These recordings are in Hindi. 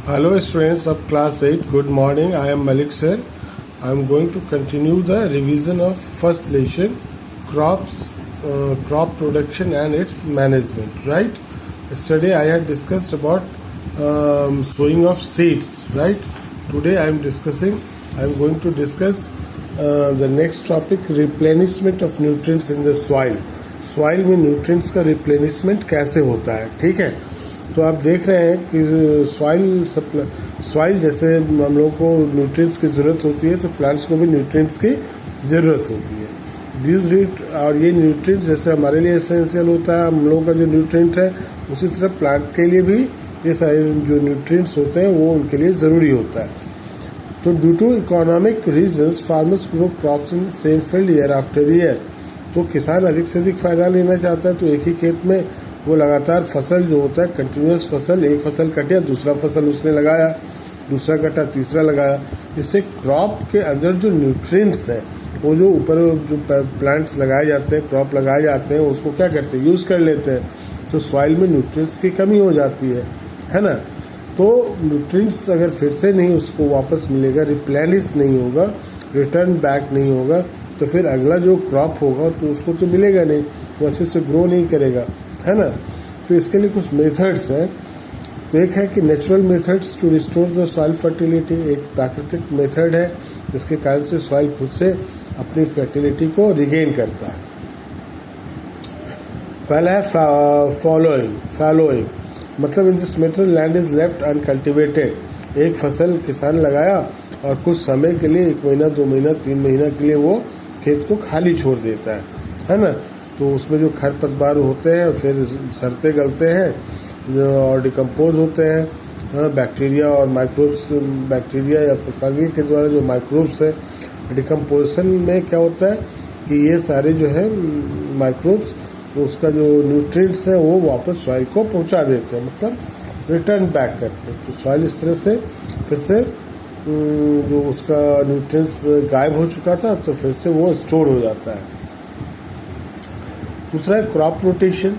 Hello students of class 8, good morning. I am Malik sir. I am going to continue the revision of first lesson crop production and its management, right? Yesterday I had discussed about sowing of seeds, right? Today I am going to discuss the next topic, replenishment of nutrients in the soil. Soil में nutrients का replenishment कैसे होता है, ठीक है? तो आप देख रहे हैं कि सॉइल जैसे हम लोगों को न्यूट्रिएंट्स की ज़रूरत होती है तो प्लांट्स को भी न्यूट्रिएंट्स की ज़रूरत होती है। और ये न्यूट्रिएंट्स जैसे हमारे लिए एसेंशियल होता है, हम लोगों का जो न्यूट्रिएंट है उसी तरह प्लांट के लिए भी ये सारे जो न्यूट्रिएंट्स होते हैं वो उनके लिए ज़रूरी होता है। तो due to economic reasons farmers grow crops in the same field year after year. तो किसान अधिक से अधिक फायदा लेना चाहता है तो एक ही खेत में वो लगातार फसल जो होता है कंटिन्यूस फसल, एक फसल कटे दूसरा फसल उसने लगाया, दूसरा कटा तीसरा लगाया। इससे क्रॉप के अंदर जो न्यूट्रिएंट्स हैं वो जो ऊपर जो प्लांट्स लगाए जाते हैं, क्रॉप लगाए जाते हैं, उसको क्या करते हैं, यूज़ कर लेते हैं। तो सॉइल में न्यूट्रिएंट्स की कमी हो जाती है ना। तो न्यूट्रिएंट्स अगर फिर से नहीं उसको वापस मिलेगा, रिप्लेनिश नहीं होगा, रिटर्न बैक नहीं होगा, तो फिर अगला जो क्रॉप होगा तो उसको तो मिलेगा नहीं, वो अच्छे से ग्रो नहीं करेगा, है ना। तो इसके लिए कुछ मेथड्स हैं। तो एक है कि natural methods to restore the soil fertility, एक प्राकृतिक मेथड है जिसके कारण से सॉइल खुद से अपनी फर्टिलिटी को रिगेन करता है। पहला है फॉलोइंग, मतलब in this method land is left uncultivated. एक फसल किसान लगाया और कुछ समय के लिए 1 महीना 2 महीना 3 महीना के लिए वो खेत को खाली छोड़ देता है ना। तो उसमें जो खरपतवार होते हैं फिर सड़ते गलते हैं और डिकम्पोज होते हैं, बैक्टीरिया और माइक्रोब्स, बैक्टीरिया या फिर फंगी के द्वारा जो माइक्रोब्स है। डिकम्पोजिशन में क्या होता है कि ये सारे जो है माइक्रोब्स उसका जो न्यूट्रिएंट्स है वो वापस सॉइल को पहुंचा देते हैं, मतलब रिटर्न बैक करते हैं। तो सॉइल इस तरह से फिर से जो उसका न्यूट्रिएंट्स गायब हो चुका था तो फिर से वो स्टोर हो जाता है। दूसरा है crop rotation.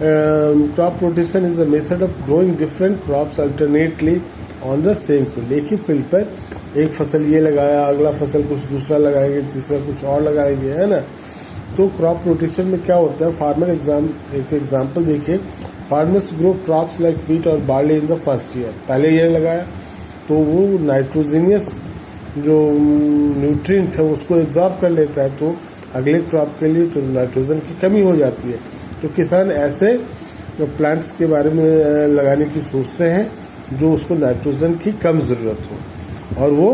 Crop rotation is a method of growing different crops alternately on the same field. एक ही फील्ड पर एक फसल ये लगाया, अगला फसल कुछ दूसरा लगाएंगे, तीसरा कुछ और लगाएंगे, है ना। तो क्रॉप रोटेशन में क्या होता है, एक एग्जाम्पल देखिए। Farmers grow crops like wheat और barley in the first year. पहले ईयर लगाया तो वो नाइट्रोजनियस जो न्यूट्रिएंट है उसको एब्जॉर्ब कर लेता है, तो अगले क्रॉप के लिए तो नाइट्रोजन की कमी हो जाती है। तो किसान ऐसे तो प्लांट्स के बारे में लगाने की सोचते हैं जो उसको नाइट्रोजन की कम ज़रूरत हो और वो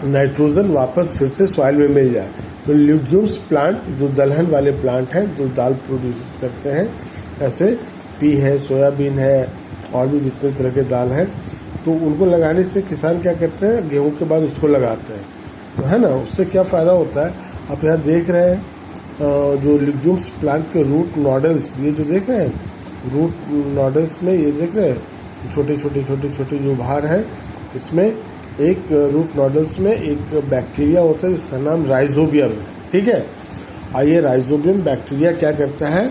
नाइट्रोजन वापस फिर से सॉइल में मिल जाए। तो ल्यूग्यूम्स प्लांट जो दलहन वाले प्लांट हैं जो दाल प्रोड्यूस करते हैं, ऐसे पी है, सोयाबीन है और भी जितने तरह के दाल हैं, तो उनको लगाने से किसान क्या करते हैं, गेहूं के बाद उसको लगाते हैं, है ना। उससे क्या फ़ायदा होता है, आप यहाँ देख रहे हैं जो लिग्यूम्स प्लांट के रूट नॉडल्स, ये जो देख रहे हैं रूट नॉडल्स में, ये देख रहे हैं छोटे छोटे जो भार हैं, इसमें एक रूट नॉडल्स में एक बैक्टीरिया होता है जिसका नाम राइजोबियम है, ठीक है। और ये राइजोबियम बैक्टीरिया क्या करता है,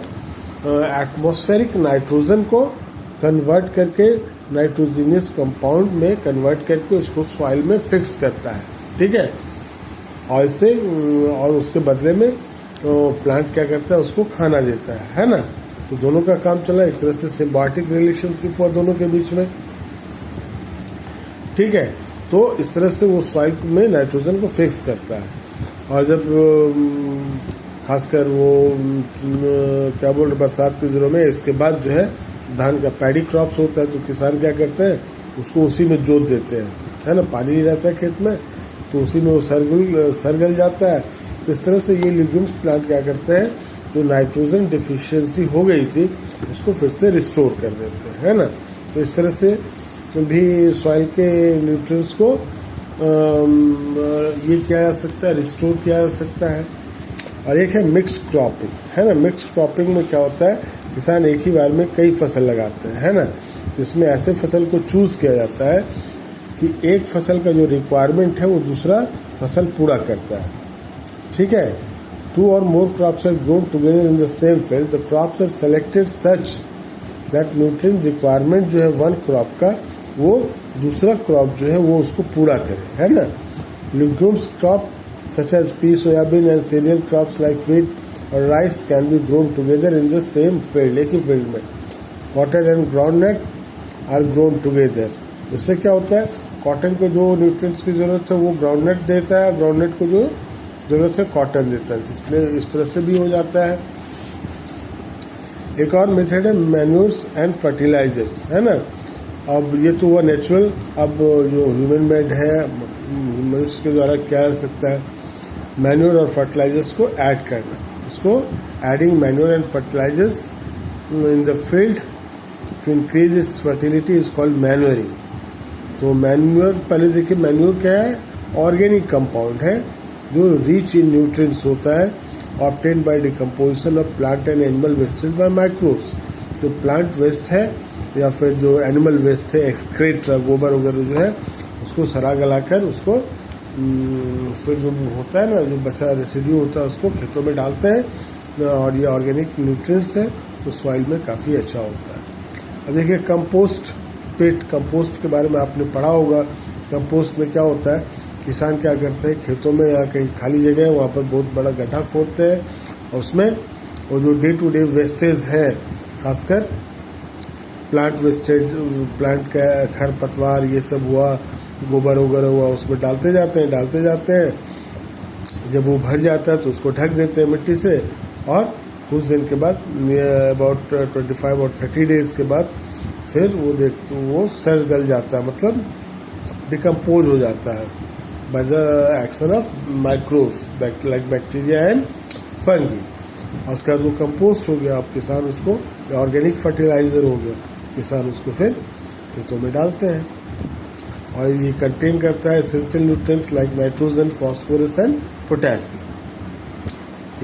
एटमॉस्फेरिक नाइट्रोजन को कन्वर्ट करके नाइट्रोजनियस कंपाउंड में कन्वर्ट करके उसको सॉइल में फिक्स करता है, ठीक है। और इससे और उसके बदले में प्लांट क्या करता है, उसको खाना देता है ना। तो दोनों का काम चला, एक तरह से सिम्बायोटिक रिलेशनशिप हुआ दोनों के बीच में, ठीक है। तो इस तरह से वो सॉइल में नाइट्रोजन को फिक्स करता है। और जब खासकर वो क्या बोल रहे बरसात के दिनों में, इसके बाद जो है धान का पैडी क्रॉप्स होता है, तो किसान क्या करते हैं, उसको उसी में जोत देते हैं, है ना। पानी नहीं रहता है खेत में तो उसी में वो सरगल जाता है। तो इस तरह से ये लिग्यूम्स प्लांट क्या करते हैं, जो नाइट्रोजन डिफिशियंसी हो गई थी उसको फिर से रिस्टोर कर देते हैं, है ना। तो इस तरह से भी सॉइल के न्यूट्रिएंट्स को ये किया जा सकता है, रिस्टोर किया जा सकता है। और एक है मिक्स क्रॉपिंग, है ना। मिक्स क्रॉपिंग में क्या होता है, किसान एक ही बार में कई फसल लगाते हैं, है ना। इसमें ऐसे फसल को चूज़ किया जाता है कि एक फसल का जो रिक्वायरमेंट है वो दूसरा फसल पूरा करता है, ठीक है। 2 or more crops are grown together in the same field. The crops are selected such that nutrient requirement जो है वन क्रॉप का वो दूसरा क्रॉप जो है वो उसको पूरा करे, है ना। Legumes crop such as pea, soybean and cereal crops like wheat और rice can be grown together in the same field, एक ही फील्ड में। Cotton and groundnut are grown together. इससे क्या होता है, कॉटन को जो न्यूट्रिएंट्स की जरूरत है वो ग्राउंडनट देता है, ग्राउंडनट को जो जरूरत है कॉटन देता है, इसलिए इस तरह से भी हो जाता है। एक और मेथड है मैन्योर्स एंड फर्टिलाइजर्स, है ना। अब ये तो हुआ नेचुरल, अब जो ह्यूमन मेड है, मनुष्य के द्वारा क्या हो सकता है, मैन्योर और फर्टिलाइजर्स को ऐड करना। इसको adding manure and fertilizers in the field to increase its fertility is called manuring. तो मैन्योर, पहले देखिए मैन्योर क्या है, ऑर्गेनिक कंपाउंड है जो रिच इन न्यूट्रिएंट्स होता है, obtained by decomposition of plant and animal wastage by microbes. जो प्लांट वेस्ट है या फिर जो एनिमल वेस्ट है, एक्सक्रीट, गोबर वगैरह जो है, उसको सड़ा गलाकर उसको फिर जो होता है ना, जो बचा रेसिड्यू होता है उसको खेतों में डालते हैं और ये ऑर्गेनिक न्यूट्रिएंट्स है तो सॉइल में काफ़ी अच्छा होता है। अब देखिए कंपोस्ट पिट, कंपोस्ट के बारे में आपने पढ़ा होगा। कंपोस्ट में क्या होता है, किसान क्या करते हैं, खेतों में या कहीं खाली जगह है वहाँ पर बहुत बड़ा गड्ढा खोदते हैं और उसमें वो जो डे टू डे वेस्टेज है, खासकर प्लांट वेस्टेज, प्लांट का खरपतवार ये सब हुआ, गोबर वगैरह हुआ, उसमें डालते जाते हैं। जब वो भर जाता है तो उसको ढक देते हैं मिट्टी से और कुछ दिन के बाद, अबाउट 25 और 30 डेज के बाद फिर वो सड़ गल जाता है, मतलब डिकम्पोज हो जाता है by the action of microbes like bacteria and fungi. और उसका जो कंपोस्ट हो गया, अब किसान उसको ऑर्गेनिक फर्टिलाइजर हो गया, किसान उसको फिर खेतों में डालते हैं और ये कंटेन करता है essential nutrients like nitrogen, phosphorus and potassium.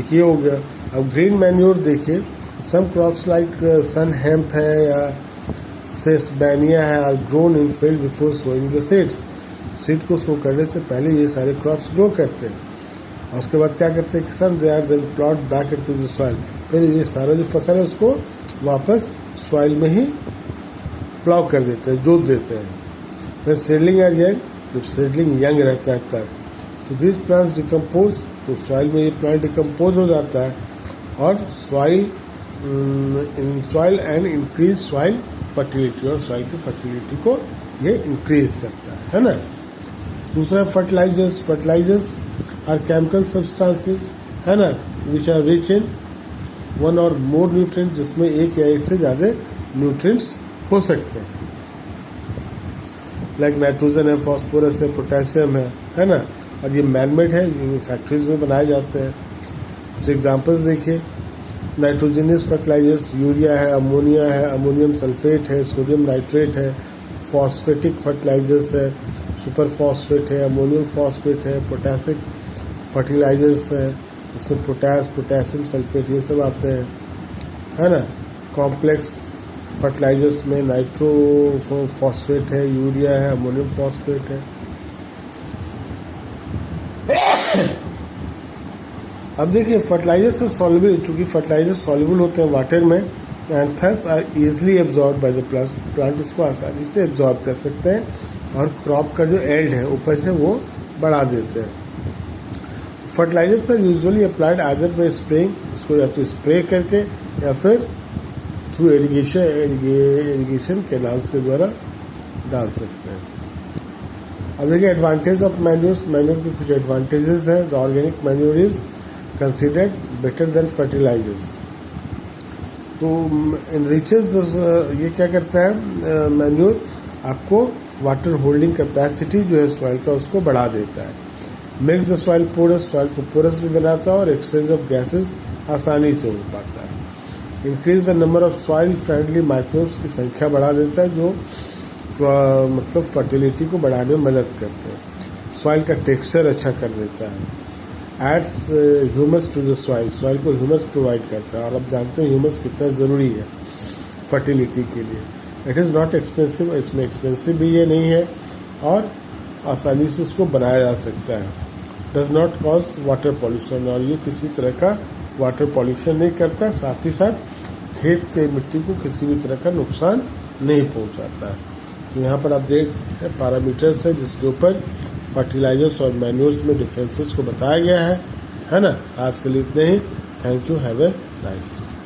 एक ये हो गया। अब ग्रीन मैन्योर देखिए, some crops like sun hemp है या सेसबैनिया है are grown in field before sowing the seeds. Seed को सो करने से पहले ये सारे क्रॉप्स ग्रो करते हैं और उसके बाद क्या करते हैं किसान, they are then ploughed back into the soil. फिर ये सारा जो फसल है उसको वापस सॉइल में ही प्लाव कर देते हैं, जोत देते हैं। फिर सीडलिंग आर यंग, जब सीडलिंग यंग रहता है तब, तो दिस प्लांट्स डिकम्पोज, तो सॉइल में ये प्लांट डिकम्पोज हो जाता है और soil and increase soil fertility, और सॉइल की फर्टिलिटी को ये इंक्रीज करता है ना। दूसरा फर्टिलाइजर्स आर केमिकल सब्सटेंसेस, है ना, which are rich in one or more nutrient, जिसमें एक या एक से ज्यादा न्यूट्रिएंट्स हो सकते हैं, लाइक नाइट्रोजन है, फास्फोरस है, पोटेशियम है ना। और ये मैनमेड है, ये फैक्ट्रीज में बनाए जाते हैं। कुछ एग्जांपल्स देखिए, नाइट्रोजनियस फर्टिलाइजर्स, यूरिया है, अमोनिया है, अमोनियम सल्फेट है, सोडियम नाइट्रेट है, फॉस्फेटिक फर्टिलाइजर्स है, सुपर फॉस्फेट है, अमोनियम फॉस्फेट है, पोटेशिक फर्टिलाइजर्स है, इसमें पोटेशियम सल्फेट ये सब आते हैं, है ना। कॉम्प्लेक्स फर्टिलाइजर्स में नाइट्रो फॉस्फेट है, यूरिया है, अमोनियम फॉस्फेट है। अब देखिए फर्टिलाइजर से सॉल्युबल, चूंकि फर्टिलाइजर सॉल्युबल होते हैं वाटर में and thus are easily absorb by the plant, उसको आसानी से एब्जॉर्ब कर सकते हैं और क्रॉप का जो एल्ड है उपज है वो बढ़ा देते हैं। Fertilizers are usually applied either by spraying, उसको या तो स्प्रे करके या फिर थ्रू इरिगेशन कैनाल्स के द्वारा डाल सकते हैं। अब देखिए एडवांटेज ऑफ मैन्योर्स, मैन्योर के कुछ एडवांटेजेस हैं। The organic manure is considered better than fertilizers. तो इनरिचेस, ये क्या करता है मैन्योर, आपको वाटर होल्डिंग कैपेसिटी जो है सॉइल का उसको बढ़ा देता है। Makes the soil porous, soil को पोरस भी बनाता है और एक्सचेंज ऑफ गैसेस आसानी से हो पाता है। Increase the number of soil friendly microbes की संख्या बढ़ा देता है जो मतलब फर्टिलिटी को बढ़ाने में मदद करते हैं। सॉइल का टेक्सचर अच्छा कर देता है। Adds humus to the soil, soil को ह्यूमस प्रोवाइड करता है और आप जानते हैं ह्यूमस कितना ज़रूरी है फर्टिलिटी के लिए। इट इज़ नॉट एक्सपेंसिव, इसमें एक्सपेंसिव भी ये नहीं है और आसानी से उसको बनाया जा सकता है। Does not cause water pollution, और ये किसी तरह का वाटर पॉल्यूशन नहीं करता, साथ ही साथ खेत के मिट्टी को किसी भी तरह का नुकसान नहीं पहुंचाता है। तो यहाँ पर आप देख पैरामीटर्स है जिसके ऊपर फर्टिलाइजर्स और मैन्योर्स में डिफरेंसेस को बताया गया है ना। आज के लिए इतने ही। Thank you, have a nice day.